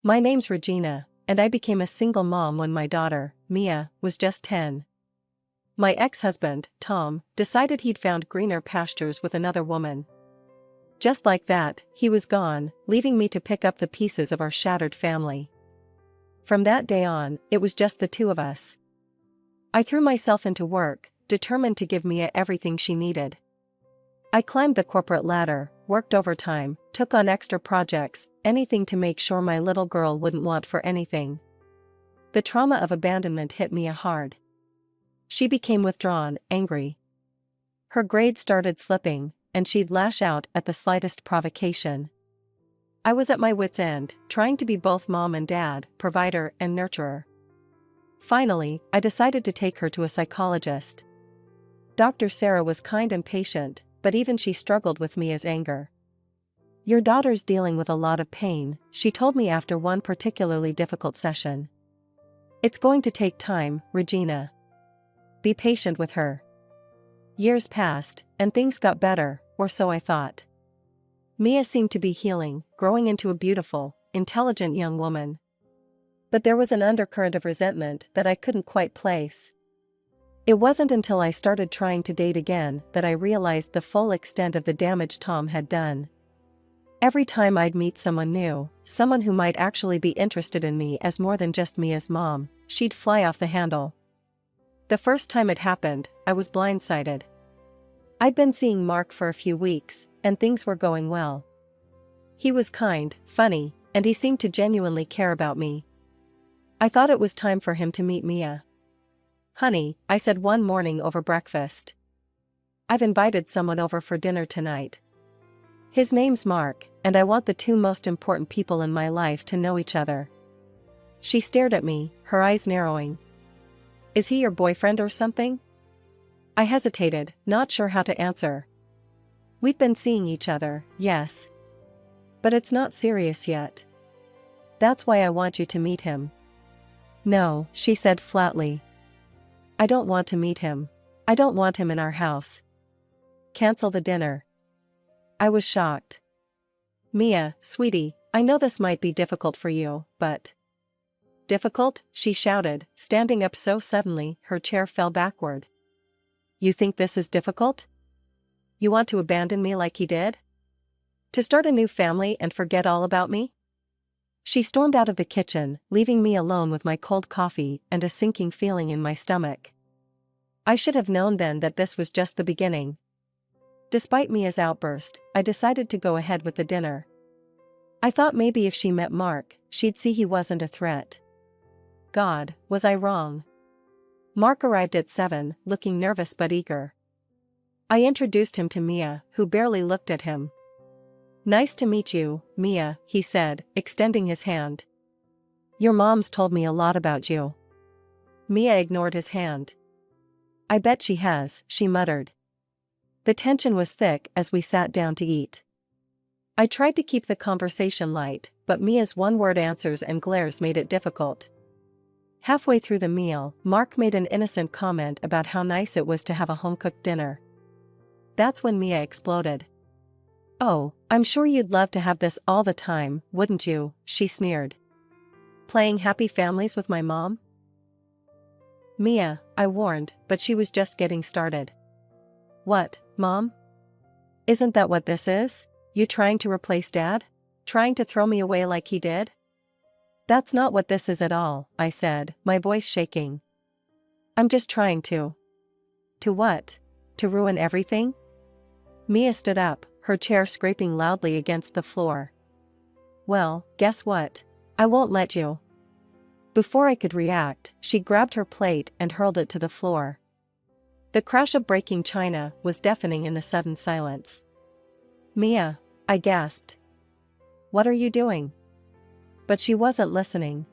My name's Regina, and I became a single mom when my daughter, Mia, was just 10. My ex-husband, Tom, decided he'd found greener pastures with another woman. Just like that, he was gone, leaving me to pick up the pieces of our shattered family. From that day on, it was just the two of us. I threw myself into work, determined to give Mia everything she needed. I climbed the corporate ladder, worked overtime, took on extra projects, anything to make sure my little girl wouldn't want for anything. The trauma of abandonment hit Mia hard. She became withdrawn, angry. Her grades started slipping, and she'd lash out at the slightest provocation. I was at my wit's end, trying to be both mom and dad, provider and nurturer. Finally, I decided to take her to a psychologist. Dr. Sarah was kind and patient, but even she struggled with Mia's anger. "Your daughter's dealing with a lot of pain," she told me after one particularly difficult session. "It's going to take time, Regina. Be patient with her." Years passed, and things got better, or so I thought. Mia seemed to be healing, growing into a beautiful, intelligent young woman. But there was an undercurrent of resentment that I couldn't quite place. It wasn't until I started trying to date again that I realized the full extent of the damage Tom had done. Every time I'd meet someone new, someone who might actually be interested in me as more than just Mia's mom, she'd fly off the handle. The first time it happened, I was blindsided. I'd been seeing Mark for a few weeks, and things were going well. He was kind, funny, and he seemed to genuinely care about me. I thought it was time for him to meet Mia. "Honey," I said one morning over breakfast. "I've invited someone over for dinner tonight. His name's Mark, and I want the two most important people in my life to know each other." She stared at me, her eyes narrowing. "Is he your boyfriend or something?" I hesitated, not sure how to answer. "We've been seeing each other, yes. But it's not serious yet. That's why I want you to meet him." "No," she said flatly. "I don't want to meet him. I don't want him in our house. Cancel the dinner." I was shocked. "Mia, sweetie, I know this might be difficult for you, but—" "Difficult?" she shouted, standing up so suddenly her chair fell backward. "You think this is difficult? You want to abandon me like he did? To start a new family and forget all about me?" She stormed out of the kitchen, leaving me alone with my cold coffee and a sinking feeling in my stomach. I should have known then that this was just the beginning. Despite Mia's outburst, I decided to go ahead with the dinner. I thought maybe if she met Mark, she'd see he wasn't a threat. God, was I wrong? Mark arrived at 7, looking nervous but eager. I introduced him to Mia, who barely looked at him. "Nice to meet you, Mia," he said, extending his hand. "Your mom's told me a lot about you." Mia ignored his hand. "I bet she has," she muttered. The tension was thick as we sat down to eat. I tried to keep the conversation light, but Mia's one-word answers and glares made it difficult. Halfway through the meal, Mark made an innocent comment about how nice it was to have a home-cooked dinner. That's when Mia exploded. "Oh, I'm sure you'd love to have this all the time, wouldn't you?" she sneered. "Playing happy families with my mom?" "Mia," I warned, but she was just getting started. "What, Mom? Isn't that what this is? You trying to replace Dad? Trying to throw me away like he did?" "That's not what this is at all," I said, my voice shaking. "I'm just trying to." "To what? To ruin everything?" Mia stood up, her chair scraping loudly against the floor. "Well, guess what? I won't let you." Before I could react, she grabbed her plate and hurled it to the floor. The crash of breaking china was deafening in the sudden silence. "Mia," I gasped. "What are you doing?" But she wasn't listening.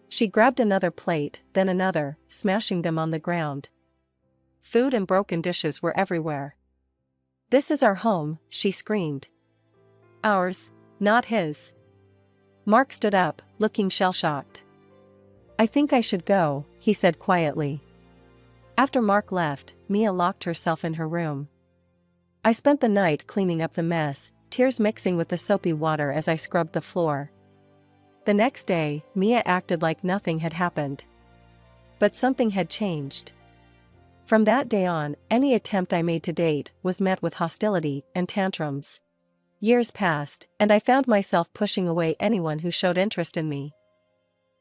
She grabbed another plate, then another, smashing them on the ground. Food and broken dishes were everywhere. "This is our home," she screamed. "Ours, not his." Mark stood up, looking shell-shocked. "I think I should go," he said quietly. After Mark left, Mia locked herself in her room. I spent the night cleaning up the mess, tears mixing with the soapy water as I scrubbed the floor. The next day, Mia acted like nothing had happened. But something had changed. From that day on, any attempt I made to date was met with hostility and tantrums. Years passed, and I found myself pushing away anyone who showed interest in me.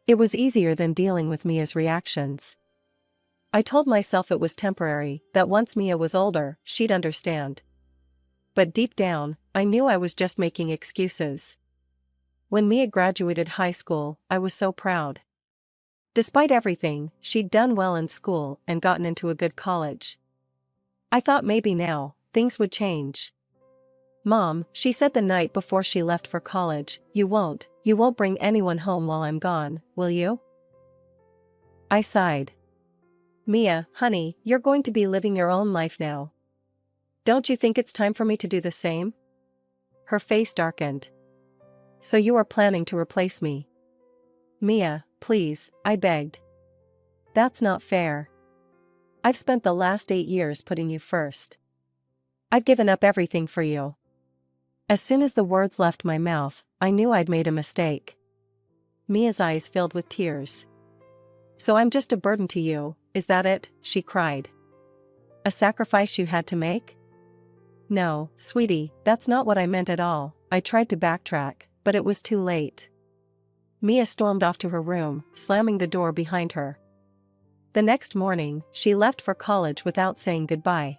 It was easier than dealing with Mia's reactions. I told myself it was temporary, that once Mia was older, she'd understand. But deep down, I knew I was just making excuses. When Mia graduated high school, I was so proud. Despite everything, she'd done well in school and gotten into a good college. I thought maybe now, things would change. "Mom," she said the night before she left for college, you won't bring anyone home while I'm gone, will you?" I sighed. "Mia, honey, you're going to be living your own life now. Don't you think it's time for me to do the same?" Her face darkened. "So you are planning to replace me?" "Mia, please," I begged. "That's not fair. I've spent the last 8 years putting you first. I've given up everything for you." As soon as the words left my mouth, I knew I'd made a mistake. Mia's eyes filled with tears. "So I'm just a burden to you, is that it?" she cried. "A sacrifice you had to make?" "No, sweetie, that's not what I meant at all." I tried to backtrack, but it was too late. Mia stormed off to her room, slamming the door behind her. The next morning, she left for college without saying goodbye.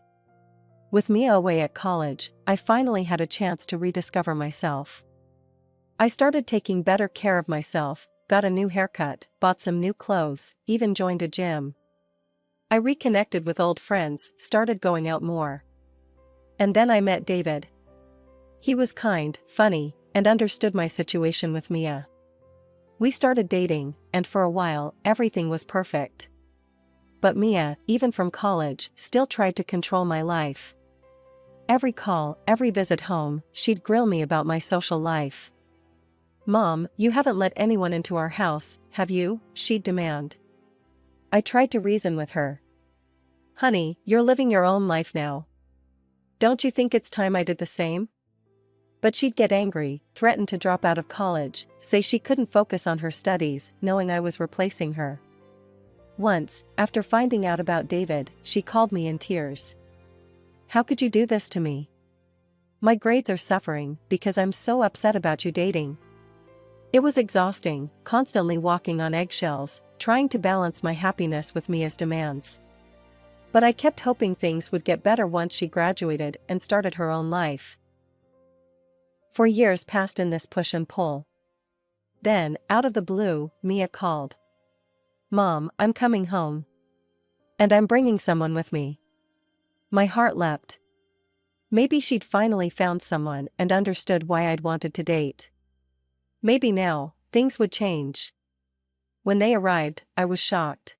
With Mia away at college, I finally had a chance to rediscover myself. I started taking better care of myself, got a new haircut, bought some new clothes, even joined a gym. I reconnected with old friends, started going out more. And then I met David. He was kind, funny, and understood my situation with Mia. We started dating, and for a while, everything was perfect. But Mia, even from college, still tried to control my life. Every call, every visit home, she'd grill me about my social life. "Mom, you haven't let anyone into our house, have you?" she'd demand. I tried to reason with her. "Honey, you're living your own life now. Don't you think it's time I did the same?" But she'd get angry, threaten to drop out of college, say she couldn't focus on her studies, knowing I was replacing her. Once, after finding out about David, she called me in tears. "How could you do this to me? My grades are suffering because I'm so upset about you dating." It was exhausting, constantly walking on eggshells, trying to balance my happiness with Mia's demands. But I kept hoping things would get better once she graduated and started her own life. 4 years passed in this push and pull. Then, out of the blue, Mia called. "Mom, I'm coming home. And I'm bringing someone with me." My heart leapt. Maybe she'd finally found someone and understood why I'd wanted to date. Maybe now, things would change. When they arrived, I was shocked.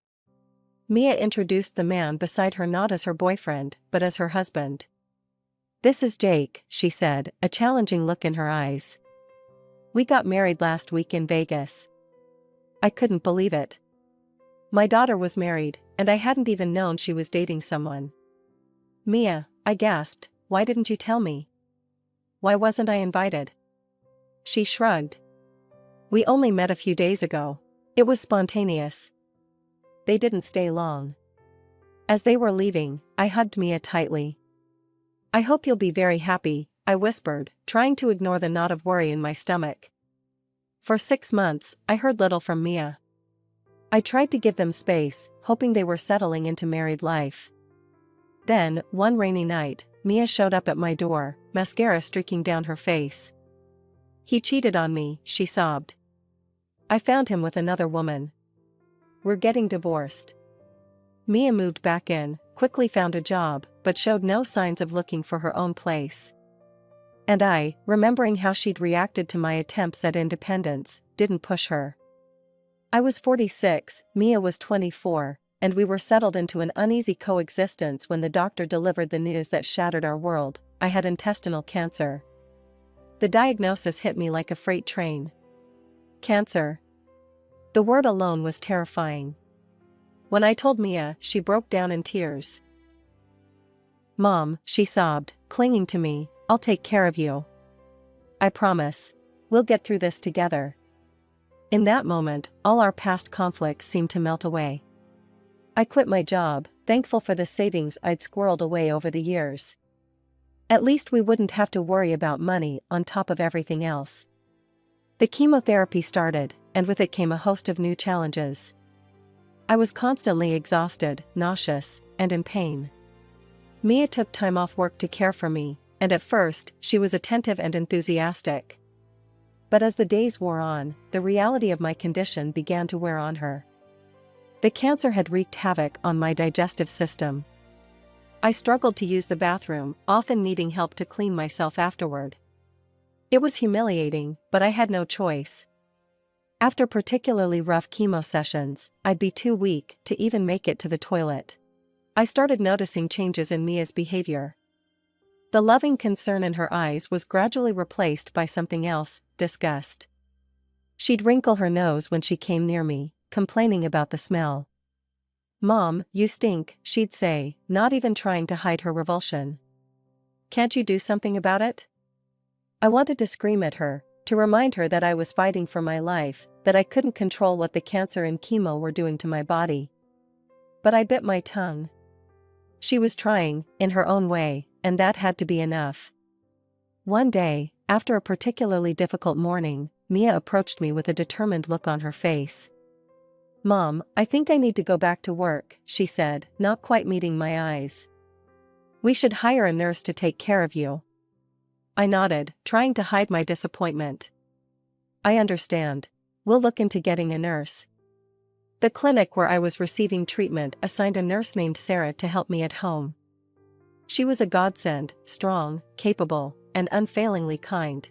Mia introduced the man beside her not as her boyfriend, but as her husband. "This is Jake," she said, a challenging look in her eyes. "We got married last week in Vegas." I couldn't believe it. My daughter was married, and I hadn't even known she was dating someone. "Mia," I gasped, "why didn't you tell me? Why wasn't I invited?" She shrugged. "We only met a few days ago. It was spontaneous." They didn't stay long. As they were leaving, I hugged Mia tightly. "I hope you'll be very happy," I whispered, trying to ignore the knot of worry in my stomach. For 6 months, I heard little from Mia. I tried to give them space, hoping they were settling into married life. Then, one rainy night, Mia showed up at my door, mascara streaking down her face. "He cheated on me," she sobbed. "I found him with another woman. We're getting divorced." Mia moved back in, quickly found a job, but showed no signs of looking for her own place. And I, remembering how she'd reacted to my attempts at independence, didn't push her. I was 46, Mia was 24, and we were settled into an uneasy coexistence when the doctor delivered the news that shattered our world. I had intestinal cancer. The diagnosis hit me like a freight train. Cancer. The word alone was terrifying. When I told Mia, she broke down in tears. "Mom," she sobbed, clinging to me, "I'll take care of you. I promise. We'll get through this together." In that moment, all our past conflicts seemed to melt away. I quit my job, thankful for the savings I'd squirreled away over the years. At least we wouldn't have to worry about money on top of everything else. The chemotherapy started, and with it came a host of new challenges. I was constantly exhausted, nauseous, and in pain. Mia took time off work to care for me, and at first, she was attentive and enthusiastic. But as the days wore on, the reality of my condition began to wear on her. The cancer had wreaked havoc on my digestive system. I struggled to use the bathroom, often needing help to clean myself afterward. It was humiliating, but I had no choice. After particularly rough chemo sessions, I'd be too weak to even make it to the toilet. I started noticing changes in Mia's behavior. The loving concern in her eyes was gradually replaced by something else, disgust. She'd wrinkle her nose when she came near me, complaining about the smell. "Mom, you stink," she'd say, not even trying to hide her revulsion. "Can't you do something about it?" I wanted to scream at her, to remind her that I was fighting for my life, that I couldn't control what the cancer and chemo were doing to my body. But I bit my tongue. She was trying, in her own way, and that had to be enough. One day, after a particularly difficult morning, Mia approached me with a determined look on her face. "Mom, I think I need to go back to work," she said, not quite meeting my eyes. "We should hire a nurse to take care of you." I nodded, trying to hide my disappointment. "I understand. We'll look into getting a nurse." The clinic where I was receiving treatment assigned a nurse named Sarah to help me at home. She was a godsend, strong, capable, and unfailingly kind.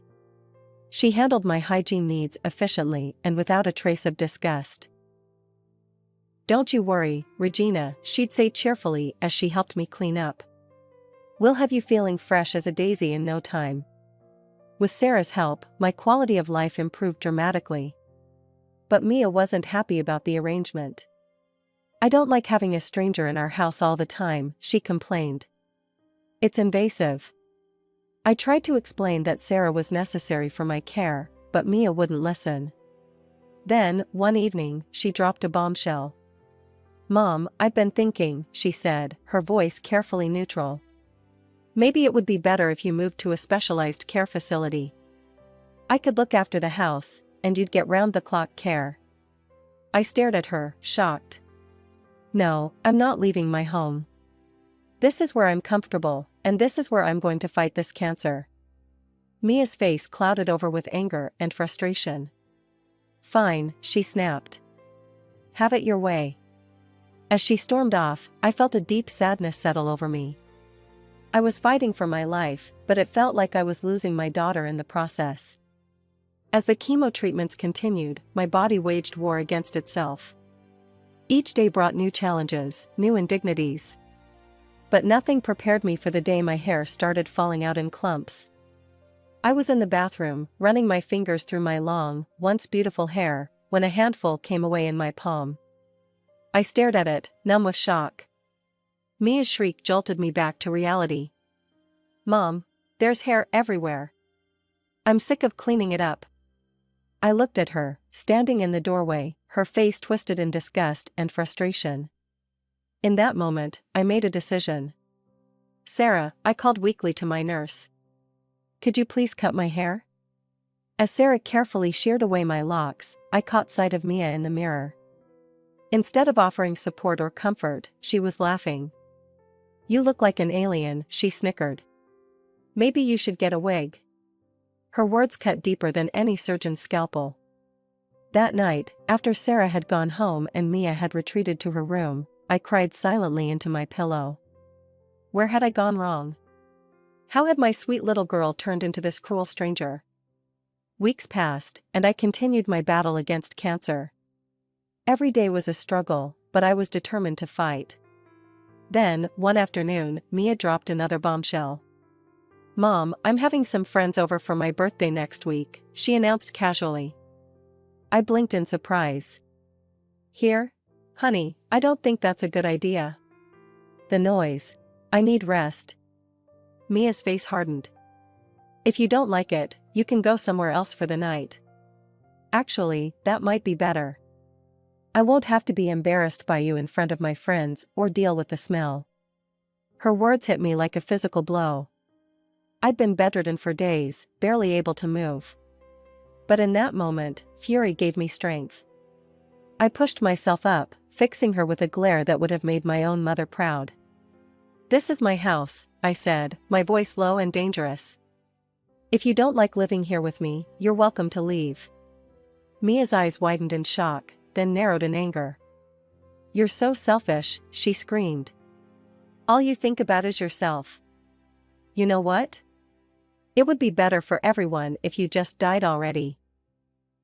She handled my hygiene needs efficiently and without a trace of disgust. "Don't you worry, Regina," she'd say cheerfully as she helped me clean up. "We'll have you feeling fresh as a daisy in no time." With Sarah's help, my quality of life improved dramatically. But Mia wasn't happy about the arrangement. "I don't like having a stranger in our house all the time," she complained. "It's invasive." I tried to explain that Sarah was necessary for my care, but Mia wouldn't listen. Then, one evening, she dropped a bombshell. "Mom, I've been thinking," she said, her voice carefully neutral. "Maybe it would be better if you moved to a specialized care facility. I could look after the house, and you'd get round-the-clock care." I stared at her, shocked. "No, I'm not leaving my home. This is where I'm comfortable, and this is where I'm going to fight this cancer." Mia's face clouded over with anger and frustration. "Fine," she snapped. "Have it your way." As she stormed off, I felt a deep sadness settle over me. I was fighting for my life, but it felt like I was losing my daughter in the process. As the chemo treatments continued, my body waged war against itself. Each day brought new challenges, new indignities. But nothing prepared me for the day my hair started falling out in clumps. I was in the bathroom, running my fingers through my long, once beautiful hair, when a handful came away in my palm. I stared at it, numb with shock. Mia's shriek jolted me back to reality. "Mom, there's hair everywhere. I'm sick of cleaning it up." I looked at her, standing in the doorway, her face twisted in disgust and frustration. In that moment, I made a decision. "Sarah," I called weakly to my nurse. "Could you please cut my hair?" As Sarah carefully sheared away my locks, I caught sight of Mia in the mirror. Instead of offering support or comfort, she was laughing. "You look like an alien," she snickered. "Maybe you should get a wig." Her words cut deeper than any surgeon's scalpel. That night, after Sarah had gone home and Mia had retreated to her room, I cried silently into my pillow. Where had I gone wrong? How had my sweet little girl turned into this cruel stranger? Weeks passed, and I continued my battle against cancer. Every day was a struggle, but I was determined to fight. Then, one afternoon, Mia dropped another bombshell. "Mom, I'm having some friends over for my birthday next week," she announced casually. I blinked in surprise. "Here? Honey, I don't think that's a good idea." "The noise. I need rest." Mia's face hardened. "If you don't like it, you can go somewhere else for the night." Actually, that might be better. I won't have to be embarrassed by you in front of my friends or deal with the smell. Her words hit me like a physical blow. I'd been bedridden for days, barely able to move. But in that moment, fury gave me strength. I pushed myself up, fixing her with a glare that would have made my own mother proud. "This is my house," I said, my voice low and dangerous. "If you don't like living here with me, you're welcome to leave." Mia's eyes widened in shock, then narrowed in anger. "You're so selfish," she screamed. "All you think about is yourself. You know what? It would be better for everyone if you just died already.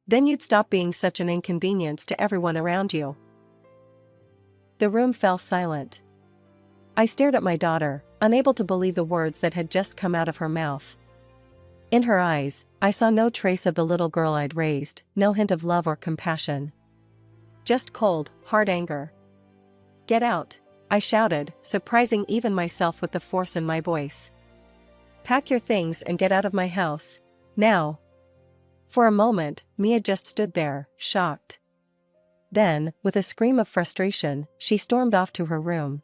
Then you'd stop being such an inconvenience to everyone around you." The room fell silent. I stared at my daughter, unable to believe the words that had just come out of her mouth. In her eyes, I saw no trace of the little girl I'd raised, no hint of love or compassion. Just cold, hard anger. "Get out," I shouted, surprising even myself with the force in my voice. "Pack your things and get out of my house, now." For a moment, Mia just stood there, shocked. Then, with a scream of frustration, she stormed off to her room.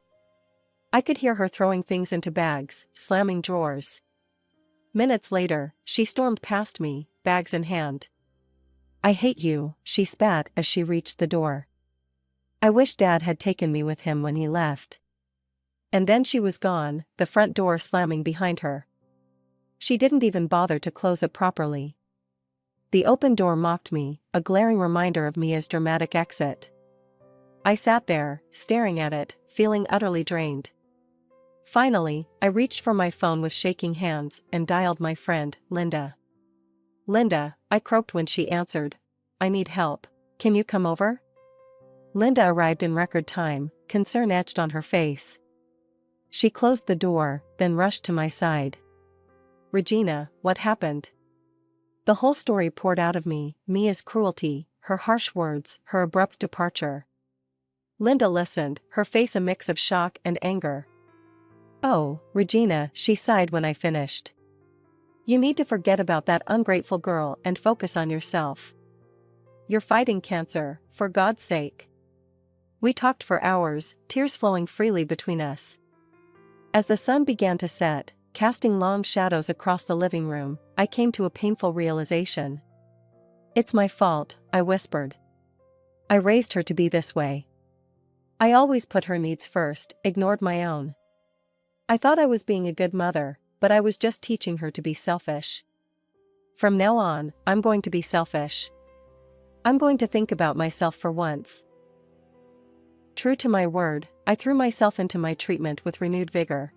I could hear her throwing things into bags, slamming drawers. Minutes later, she stormed past me, bags in hand. "I hate you," she spat as she reached the door. "I wish Dad had taken me with him when he left." And then she was gone, the front door slamming behind her. She didn't even bother to close it properly. The open door mocked me, a glaring reminder of Mia's dramatic exit. I sat there, staring at it, feeling utterly drained. Finally, I reached for my phone with shaking hands and dialed my friend, Linda. "Linda," I croaked when she answered. "I need help. Can you come over?" Linda arrived in record time, concern etched on her face. She closed the door, then rushed to my side. "Regina, what happened?" The whole story poured out of me, Mia's cruelty, her harsh words, her abrupt departure. Linda listened, her face a mix of shock and anger. "Oh, Regina," she sighed when I finished. "You need to forget about that ungrateful girl and focus on yourself. You're fighting cancer, for God's sake." We talked for hours, tears flowing freely between us. As the sun began to set, casting long shadows across the living room, I came to a painful realization. "It's my fault," I whispered. "I raised her to be this way. I always put her needs first, ignored my own. I thought I was being a good mother, but I was just teaching her to be selfish. From now on, I'm going to be selfish. I'm going to think about myself for once." True to my word, I threw myself into my treatment with renewed vigor.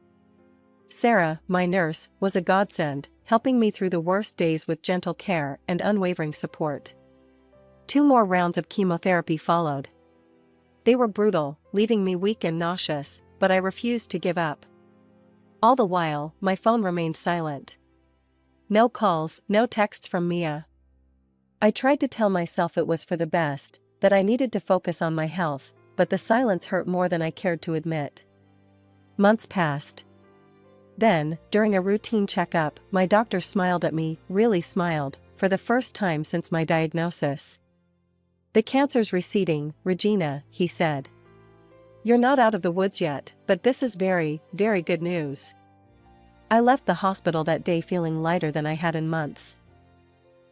Sarah, my nurse, was a godsend, helping me through the worst days with gentle care and unwavering support. 2 more rounds of chemotherapy followed. They were brutal, leaving me weak and nauseous, but I refused to give up. All the while, my phone remained silent. No calls, no texts from Mia. I tried to tell myself it was for the best, that I needed to focus on my health, but the silence hurt more than I cared to admit. Months passed. Then, during a routine checkup, my doctor smiled at me, really smiled, for the first time since my diagnosis. "The cancer's receding, Regina," he said. "You're not out of the woods yet, but this is very, very good news." I left the hospital that day feeling lighter than I had in months.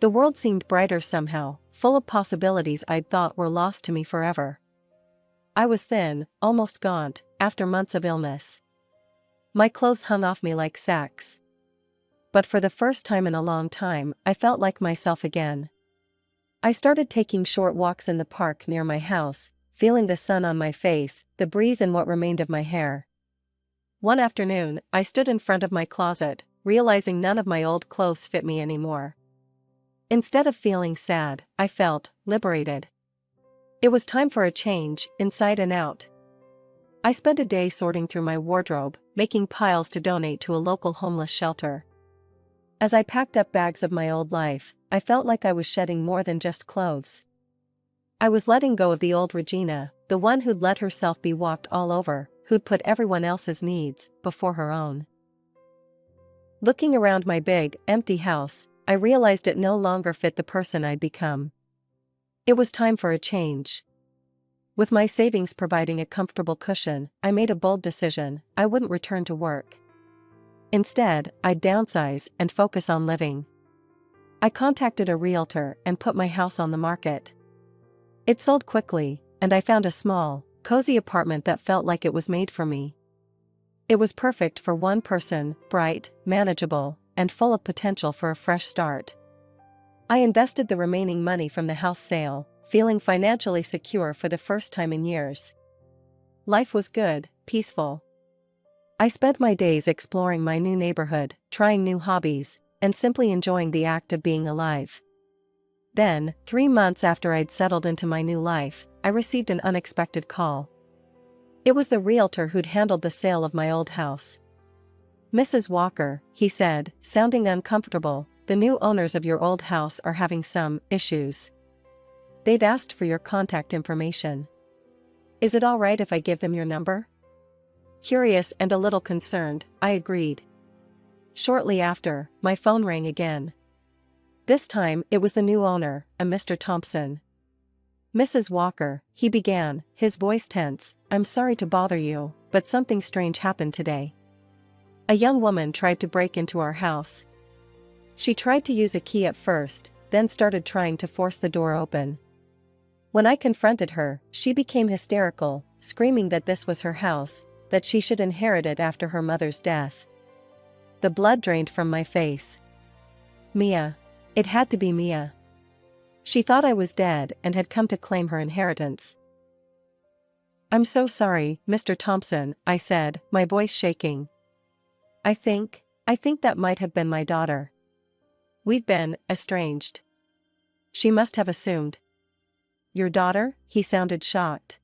The world seemed brighter somehow, full of possibilities I'd thought were lost to me forever. I was thin, almost gaunt, after months of illness. My clothes hung off me like sacks. But for the first time in a long time, I felt like myself again. I started taking short walks in the park near my house, feeling the sun on my face, the breeze in what remained of my hair. One afternoon, I stood in front of my closet, realizing none of my old clothes fit me anymore. Instead of feeling sad, I felt liberated. It was time for a change, inside and out. I spent a day sorting through my wardrobe, making piles to donate to a local homeless shelter. As I packed up bags of my old life, I felt like I was shedding more than just clothes. I was letting go of the old Regina, the one who'd let herself be walked all over, who'd put everyone else's needs before her own. Looking around my big, empty house, I realized it no longer fit the person I'd become. It was time for a change. With my savings providing a comfortable cushion, I made a bold decision: I wouldn't return to work. Instead, I'd downsize and focus on living. I contacted a realtor and put my house on the market. It sold quickly, and I found a small, cozy apartment that felt like it was made for me. It was perfect for one person, bright, manageable, and full of potential for a fresh start. I invested the remaining money from the house sale, feeling financially secure for the first time in years. Life was good, peaceful. I spent my days exploring my new neighborhood, trying new hobbies, and simply enjoying the act of being alive. Then, 3 months after I'd settled into my new life, I received an unexpected call. It was the realtor who'd handled the sale of my old house. "Mrs. Walker," he said, sounding uncomfortable, "the new owners of your old house are having some issues. They'd asked for your contact information. Is it all right if I give them your number?" Curious and a little concerned, I agreed. Shortly after, my phone rang again. This time, it was the new owner, a Mr. Thompson. "Mrs. Walker," he began, his voice tense, "I'm sorry to bother you, but something strange happened today. A young woman tried to break into our house. She tried to use a key at first, then started trying to force the door open. When I confronted her, she became hysterical, screaming that this was her house, that she should inherit it after her mother's death." The blood drained from my face. Mia. It had to be Mia. She thought I was dead and had come to claim her inheritance. "I'm so sorry, Mr. Thompson," I said, my voice shaking. I think that might have been my daughter. We'd been estranged. She must have assumed." "Your daughter?" He sounded shocked.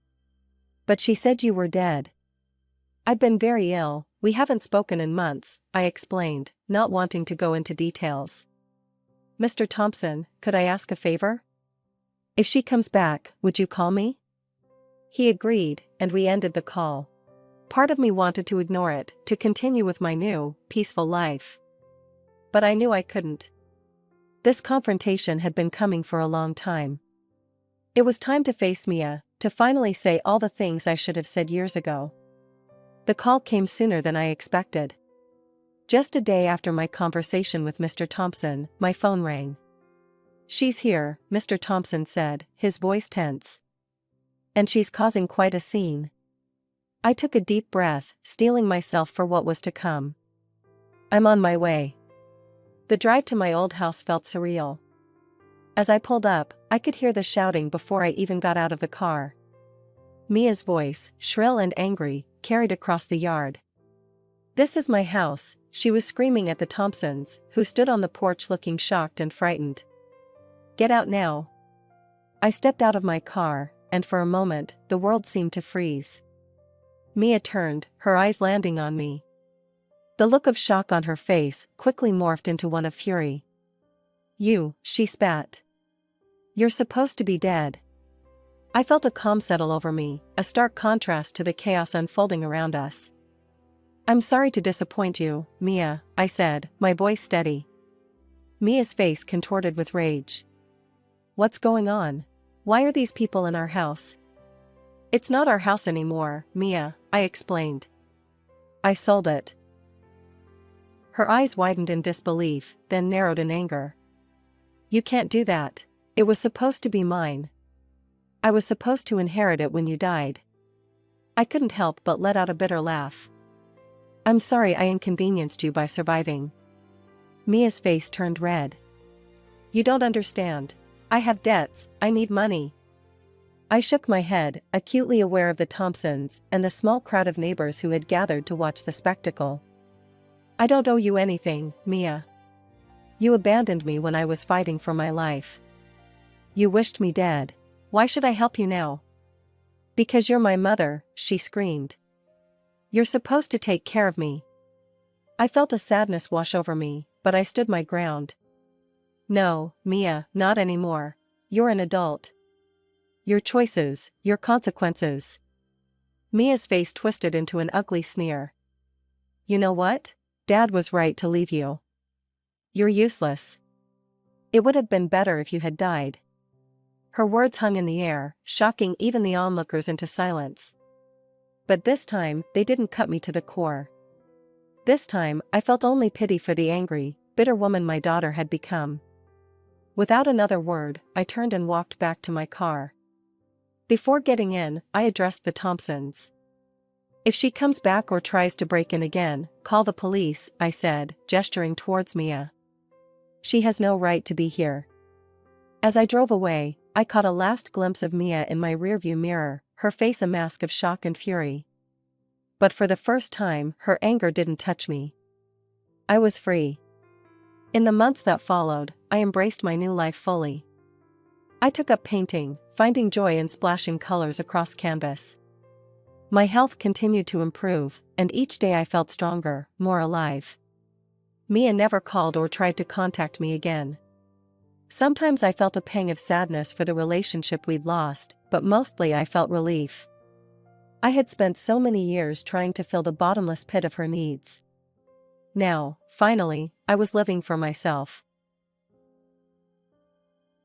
"But she said you were dead." "I've been very ill, we haven't spoken in months," I explained, not wanting to go into details. "Mr. Thompson, could I ask a favor? If she comes back, would you call me?" He agreed, and we ended the call. Part of me wanted to ignore it, to continue with my new, peaceful life. But I knew I couldn't. This confrontation had been coming for a long time. It was time to face Mia, to finally say all the things I should have said years ago. The call came sooner than I expected. Just a day after my conversation with Mr. Thompson, my phone rang. "She's here," Mr. Thompson said, his voice tense. "And she's causing quite a scene." I took a deep breath, steeling myself for what was to come. "I'm on my way." The drive to my old house felt surreal. As I pulled up, I could hear the shouting before I even got out of the car. Mia's voice, shrill and angry, carried across the yard. "This is my house," she was screaming at the Thompsons, who stood on the porch looking shocked and frightened. "Get out now." I stepped out of my car, and for a moment, the world seemed to freeze. Mia turned, her eyes landing on me. The look of shock on her face quickly morphed into one of fury. "You," she spat. "You're supposed to be dead." I felt a calm settle over me, a stark contrast to the chaos unfolding around us. "I'm sorry to disappoint you, Mia," I said, my voice steady. Mia's face contorted with rage. "What's going on? Why are these people in our house?" "It's not our house anymore, Mia," I explained. "I sold it." Her eyes widened in disbelief, then narrowed in anger. "You can't do that. It was supposed to be mine. I was supposed to inherit it when you died." I couldn't help but let out a bitter laugh. "I'm sorry I inconvenienced you by surviving." Mia's face turned red. "You don't understand. I have debts, I need money." I shook my head, acutely aware of the Thompsons and the small crowd of neighbors who had gathered to watch the spectacle. "I don't owe you anything, Mia. You abandoned me when I was fighting for my life. You wished me dead. Why should I help you now?" "Because you're my mother," she screamed. "You're supposed to take care of me." I felt a sadness wash over me, but I stood my ground. "No, Mia, not anymore. You're an adult. Your choices, your consequences." Mia's face twisted into an ugly sneer. "You know what? Dad was right to leave you. You're useless. It would have been better if you had died." Her words hung in the air, shocking even the onlookers into silence. But this time, they didn't cut me to the core. This time, I felt only pity for the angry, bitter woman my daughter had become. Without another word, I turned and walked back to my car. Before getting in, I addressed the Thompsons. "If she comes back or tries to break in again, call the police," I said, gesturing towards Mia. "She has no right to be here." As I drove away, I caught a last glimpse of Mia in my rearview mirror, her face a mask of shock and fury. But for the first time, her anger didn't touch me. I was free. In the months that followed, I embraced my new life fully. I took up painting, finding joy in splashing colors across canvas. My health continued to improve, and each day I felt stronger, more alive. Mia never called or tried to contact me again. Sometimes I felt a pang of sadness for the relationship we'd lost, but mostly I felt relief. I had spent so many years trying to fill the bottomless pit of her needs. Now, finally, I was living for myself.